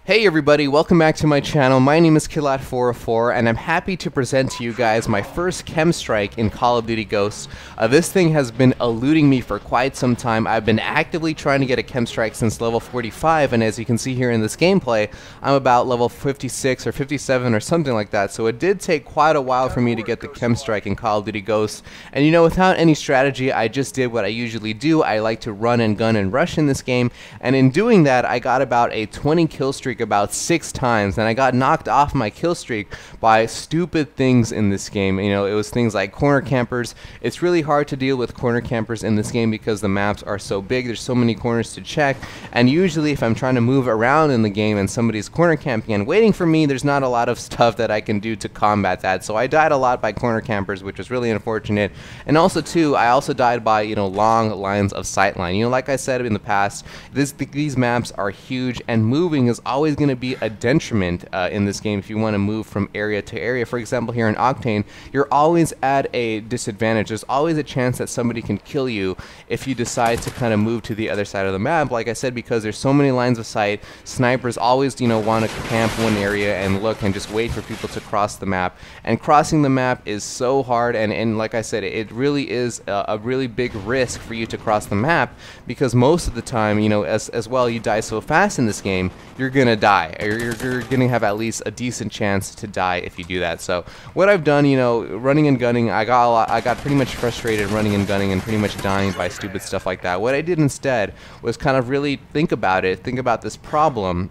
Hey everybody, welcome back to my channel. My name is Killat404 and I'm happy to present to you guys my first chem strike in Call of Duty Ghosts. This thing has been eluding me for quite some time. I've been actively trying to get a chem strike since level 45, and as you can see here in this gameplay, I'm about level 56 or 57 or something like that. So it did take quite a while for me to get the chem strike in Call of Duty Ghosts. And you know, without any strategy, I just did what I usually do. I like to run and gun and rush in this game, and in doing that, I got about a 20 kill streak about 6 times, and I got knocked off my kill streak by stupid things in this game. You know, it was things like corner campers. It's really hard to deal with corner campers in this game because the maps are so big. There's so many corners to check, and usually if I'm trying to move around in the game and somebody's corner camping and waiting for me, there's not a lot of stuff that I can do to combat that. So I died a lot by corner campers, which was really unfortunate. And also too, I also died by, you know, long lines of sightline. You know, like I said in the past, these maps are huge, and moving is always going to be a detriment in this game if you want to move from area to area. For example, here in Octane, you're always at a disadvantage. There's always a chance that somebody can kill you if you decide to kind of move to the other side of the map. Like I said, because there's so many lines of sight, snipers always, you know, want to camp one area and look and just wait for people to cross the map. And crossing the map is so hard, and like I said, it really is a really big risk for you to cross the map, because most of the time, you know, as well, you die so fast in this game, you're gonna die. You're gonna have at least a decent chance to die if you do that. So what I've done, you know, running and gunning, I got pretty much frustrated running and gunning and pretty much dying by stupid stuff like that. What I did instead was kind of really think about this problem,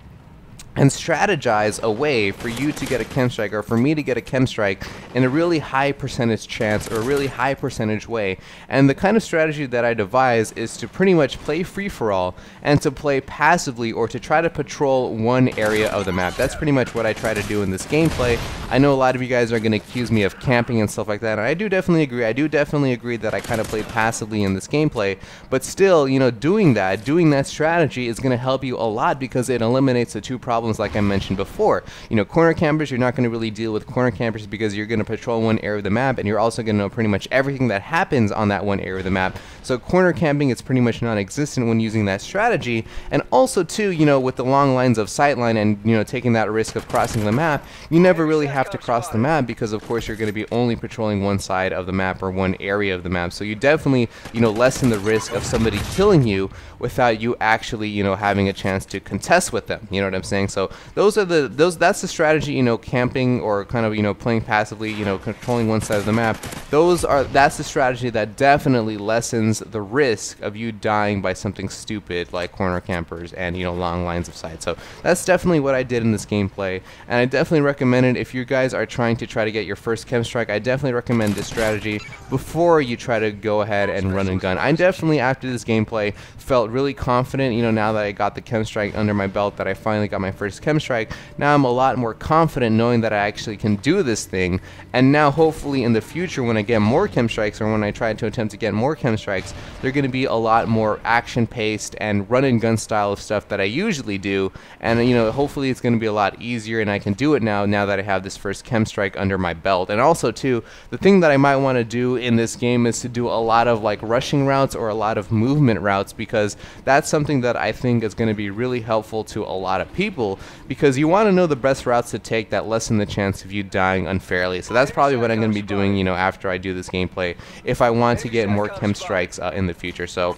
and strategize a way for you to get a chem strike, or for me to get a chem strike, in a really high percentage chance, or a really high percentage way. And the kind of strategy that I devise is to pretty much play free-for-all and to play passively, or to try to patrol one area of the map. That's pretty much what I try to do in this gameplay. I know a lot of you guys are going to accuse me of camping and stuff like that, and I do definitely agree. I do definitely agree that I kind of play passively in this gameplay, but still, you know, doing that strategy is going to help you a lot, because it eliminates the two problems like I mentioned before. You know, corner campers, you're not going to really deal with corner campers because you're going to patrol one area of the map, and you're also going to know pretty much everything that happens on that one area of the map. So corner camping is pretty much non-existent when using that strategy. And also too, you know, with the long lines of sightline and, you know, taking that risk of crossing the map, you never really have to cross the map, because of course you're going to be only patrolling one side of the map, or one area of the map. So you definitely, you know, lessen the risk of somebody killing you without you actually, you know, having a chance to contest with them. You know what I'm saying? So that's the strategy, you know, camping, or kind of, you know, playing passively, you know, controlling one side of the map. That's the strategy that definitely lessens the risk of you dying by something stupid like corner campers and, you know, long lines of sight. So that's definitely what I did in this gameplay, and I definitely recommend it if you guys are trying to get your first chem strike. I definitely recommend this strategy before you try to go ahead and run and gun. I definitely, after this gameplay, felt really confident, you know, now that I got the chem strike under my belt, that I finally got my first chem strike. Now I'm a lot more confident knowing that I actually can do this thing, and now hopefully in the future, when I get more chem strikes, or when I try to attempt to get more chem strikes, they're going to be a lot more action paced and run and gun style of stuff that I usually do. And, you know, hopefully it's going to be a lot easier, and I can do it now that I have this first chem strike under my belt. And also too, the thing that I might want to do in this game is to do a lot of like rushing routes, or a lot of movement routes, because that's something that I think is going to be really helpful to a lot of people, because you want to know the best routes to take that lessen the chance of you dying unfairly. So that's probably what I'm going to be doing, you know, after I do this gameplay, if I want to get more chem strikes in the future. So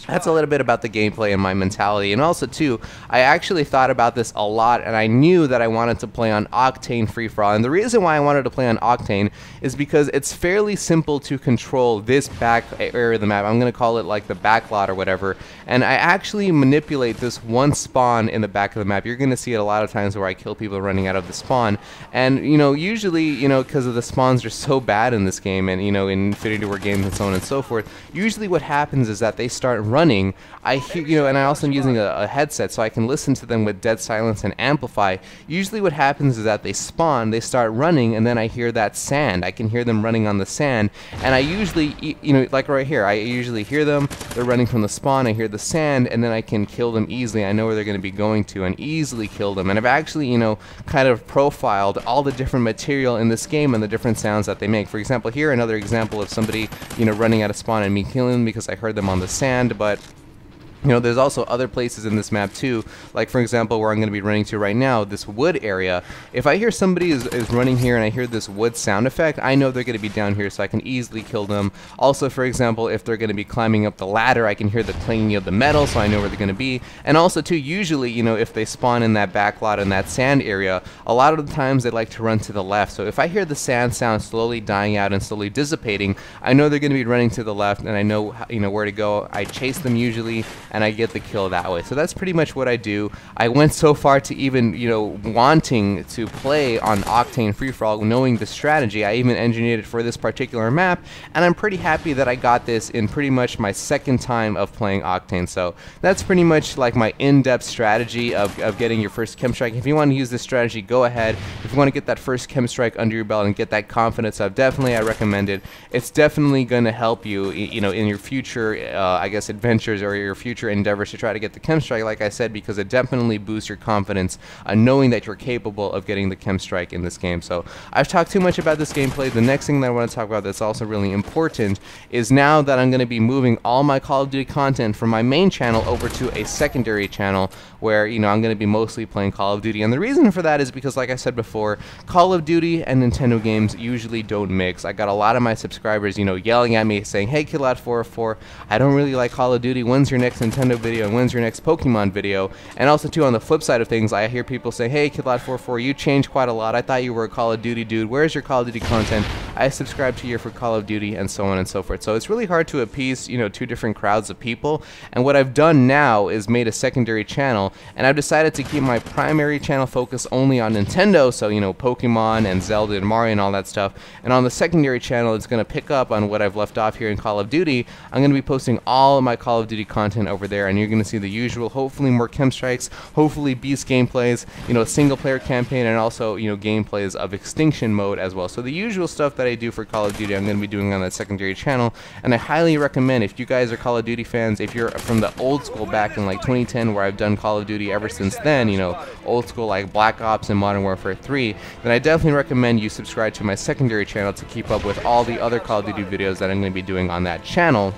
that's a little bit about the gameplay and my mentality. And also too, I actually thought about this a lot, and I knew that I wanted to play on Octane free-for-all. And the reason why I wanted to play on Octane is because it's fairly simple to control this back area of the map. I'm going to call it like the back lot or whatever, and I actually manipulate this one spawn in the back of the map. You're going to see it a lot of times where I kill people running out of the spawn, and, you know, usually, you know, because of the spawns are so bad in this game, and, you know, in Infinity War games and so on and so forth, usually what happens is that they start running. I hear, you know, and I also am using a headset, so I can listen to them with dead silence and amplify. Usually what happens is that they spawn, they start running, and then I hear that sand. I can hear them running on the sand, and I usually, you know, like right here, I usually hear them, they're running from the spawn, I hear the sand, and then I can kill them easily. I know where they're going to be going to, and easily kill them. And I've actually, you know, kind of profiled all the different material in this game and the different sounds that they make. For example, here, another example of somebody, you know, running out of spawn and me killing them because I heard them on the sand. But You know, there's also other places in this map too, like for example where I'm going to be running to right now, this wood area. If I hear somebody is running here and I hear this wood sound effect, I know they're going to be down here, so I can easily kill them. Also, for example, if they're going to be climbing up the ladder, I can hear the clanging of the metal, so I know where they're going to be. And also too, usually, you know, if they spawn in that back lot in that sand area, a lot of the times they like to run to the left. So if I hear the sand sound slowly dying out and slowly dissipating, I know they're going to be running to the left, and I know, you know, where to go. I chase them usually, and I get the kill that way. So that's pretty much what I do. I went so far to even, you know, wanting to play on Octane free-for-all, knowing the strategy. I even engineered it for this particular map, and I'm pretty happy that I got this in pretty much my second time of playing Octane. So that's pretty much like my in-depth strategy of getting your first chem strike. If you want to use this strategy, go ahead. If you want to get that first chem strike under your belt and get that confidence up, definitely I recommend it. It's definitely going to help you, you know, in your future, I guess, adventures or your future endeavors to try to get the chem strike, like I said, because it definitely boosts your confidence knowing that you're capable of getting the chem strike in this game. So I've talked too much about this gameplay. The next thing that I want to talk about that's also really important is now that I'm going to be moving all my Call of Duty content from my main channel over to a secondary channel where, you know, I'm going to be mostly playing Call of Duty. And the reason for that is because, like I said before, Call of Duty and Nintendo games usually don't mix. I got a lot of my subscribers, you know, yelling at me saying, "Hey, Killot404, I don't really like Call of Duty. When's your next Nintendo video? And when's your next Pokemon video?" And also too, on the flip side of things, I hear people say, "Hey, Killot404, you changed quite a lot. I thought you were a Call of Duty dude. Where's your Call of Duty content? I subscribe to you for Call of Duty," and so on and so forth. So it's really hard to appease, you know, two different crowds of people. And what I've done now is made a secondary channel, and I've decided to keep my primary channel focused only on Nintendo, so, you know, Pokemon and Zelda and Mario and all that stuff. And on the secondary channel, it's going to pick up on what I've left off here in Call of Duty. I'm going to be posting all of my Call of Duty content over there, and you're going to see the usual, hopefully more chem strikes, hopefully beast gameplays, you know, single player campaign, and also, you know, gameplays of extinction mode as well. So the usual stuff that I do for Call of Duty, I'm going to be doing on that secondary channel, and I highly recommend, if you guys are Call of Duty fans, if you're from the old school back in like 2010 where I've done Call of Duty ever since then, you know, old school like Black Ops and Modern Warfare 3, then I definitely recommend you subscribe to my secondary channel to keep up with all the other Call of Duty videos that I'm going to be doing on that channel.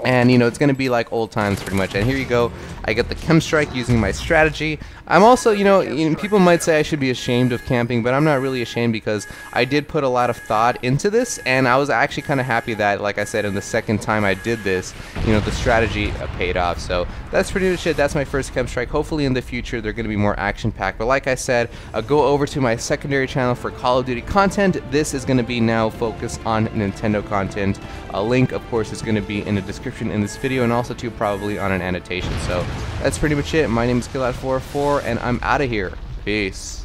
And, you know, it's going to be like old times pretty much. And here you go. I get the chem strike using my strategy. I'm also, you know, people might say I should be ashamed of camping, but I'm not really ashamed because I did put a lot of thought into this, and I was actually kind of happy that, like I said, in the second time I did this, you know, the strategy paid off. So that's pretty much it. That's my first chem strike. Hopefully in the future they're going to be more action-packed. But like I said, go over to my secondary channel for Call of Duty content. This is going to be now focused on Nintendo content. A link, of course, is going to be in the description in this video, and also too probably on an annotation. So that's pretty much it. My name is Killot404, and I'm out of here. Peace.